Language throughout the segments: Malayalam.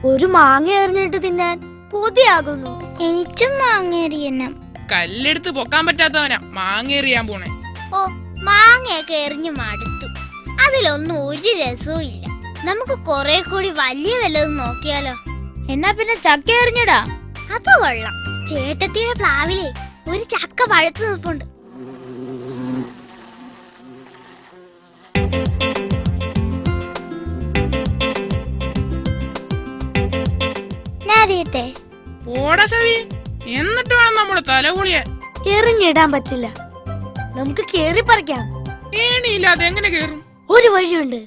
ഒരു മാങ്ങ എറിഞ്ഞിട്ട് തിന്നാൻ കൊതിയാകുന്നു. എനിക്കും മാങ്ങേറിയണം. കല്ലെടുത്ത് പൊക്കാൻ പറ്റാത്തവനാ മാങ്ങേറിയാൻ പോണേ. ഓ, മാങ്ങയൊക്കെ എറിഞ്ഞു മടുത്തു. അതിലൊന്നും ഒരു രസവും ഇല്ല. നമുക്ക് കുറെ കൂടി വലിയ വല്ലതും നോക്കിയാലോ? എന്നാ പിന്നെ ചക്ക എറിഞ്ഞിടാ. അത് കൊള്ളാം. ചേട്ടത്തിയുടെ പ്ലാവിലെ ഒരു ചക്ക പഴുത്തു നിൽപ്പുണ്ട്. എന്നിട്ട് വേണം നമ്മുടെ തലകുളിയാൻ. എറിഞ്ഞിടാൻ പറ്റില്ല. നമുക്ക് കേറി പറിക്കാം. ഏണിയില്ലാതെ എങ്ങനെ കേറും? ഒരു വഴിയുണ്ട്.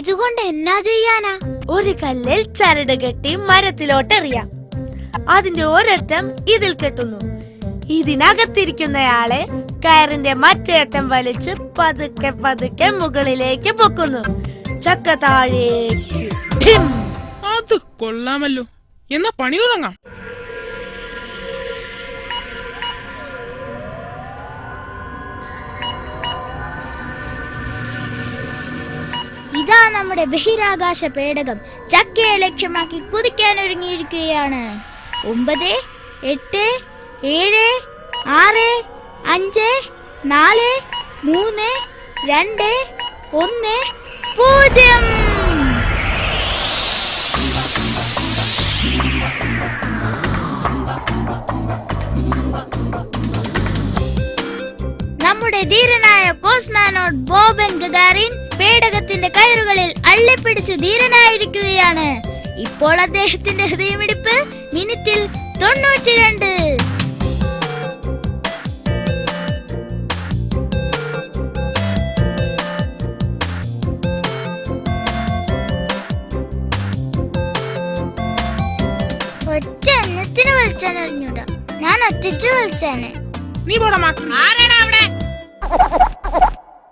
ഇതുകൊണ്ട് എന്നാ ചെയ്യാനാ? ഒരു കല്ലിൽ ചരട് കെട്ടി മരത്തിലോട്ട് എറിയാം. അതിന്റെ ഒരറ്റം ഇതിൽ കെട്ടുന്നു. ഇതിനകത്തിരിക്കുന്നയാളെ കയറിന്റെ മറ്റേ അറ്റം വലിച്ച് പതുക്കെ പതുക്കെ മുകളിലേക്ക് പൊക്കുന്നു. ചക്ക താഴേക്ക്. അത് കൊള്ളാമല്ലോ. എന്നാ പണി തുടങ്ങാം. ഇതാ നമ്മുടെ ബഹിരാകാശ പേടകം ചക്കയെ ലക്ഷ്യമാക്കി കുതിക്കാൻ ഒരുങ്ങിയിരിക്കുകയാണ്. 9, 8, 7, 6, 5, 4, 3, 2, 1, 0. നമ്മുടെ ധീരനായ കോസ്മോനോട്ട് ബോബൻ ഗഗാറിൻ പേടകത്തിന്റെ കയറുകളിൽ അള്ളിപ്പിടിച്ച് ധീരനായിരിക്കുകയാണ്. ഇപ്പോൾ അദ്ദേഹത്തിന്റെ ഹൃദയമിടിപ്പ് മിനിറ്റിൽ 92. ഒറ്റ എണ്ണത്തിന് വലിച്ചാനറിഞ്ഞൂടാ. ഞാൻ ഒറ്റച്ച് വലിച്ചാനെ. നീ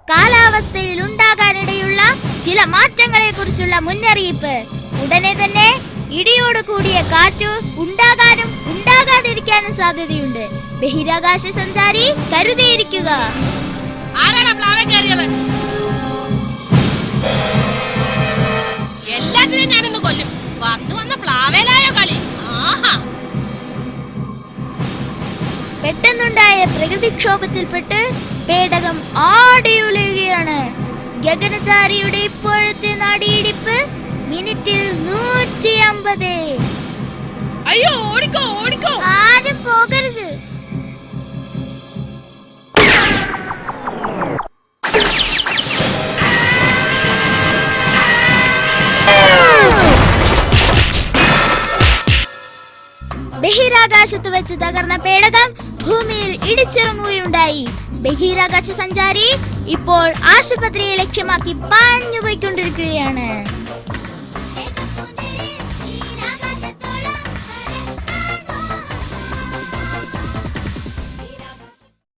കാലാവസ്ഥയിൽ ഉണ്ടാകാനിടയുള്ള ചില മാറ്റങ്ങളെ കുറിച്ചുള്ള മുന്നറിയിപ്പ്. ഉടനെ തന്നെ ഇടിയോട് കൂടിയ കാറ്റ് ഉണ്ടാകാനും ഉണ്ടാകാതിരിക്കാനും സാധ്യതയുണ്ട്. ബഹിരാകാശ സഞ്ചാരി കരുതിയിരിക്കുക. എല്ലാത്തിനും ഞാനൊന്ന് കൊല്ലും. വന്ന പ്ലാവേലായോ കളി. പെട്ടെന്നുണ്ടായ പ്രകൃതിക്ഷോഭത്തിൽപ്പെട്ട് പേടകം ആടിയുലയുകയാണ്. ഗഗനചാരിയുടെ ഇപ്പോഴത്തെ നാടിയിടിപ്പ് മിനിറ്റിൽ 150. അയ്യോ, ഓടിക്കോ ഓടിക്കോ. ആരും പോകരുത്. ബഹിരാകാശത്ത് വെച്ച് തകർന്ന പേടകം ഭൂമിയിൽ ഇടിച്ചിറങ്ങുകയുണ്ടായി. ബഹിരാകാശ സഞ്ചാരി ഇപ്പോൾ ആശുപത്രിയെ ലക്ഷ്യമാക്കി പാഞ്ഞുപോയിക്കൊണ്ടിരിക്കുകയാണ്.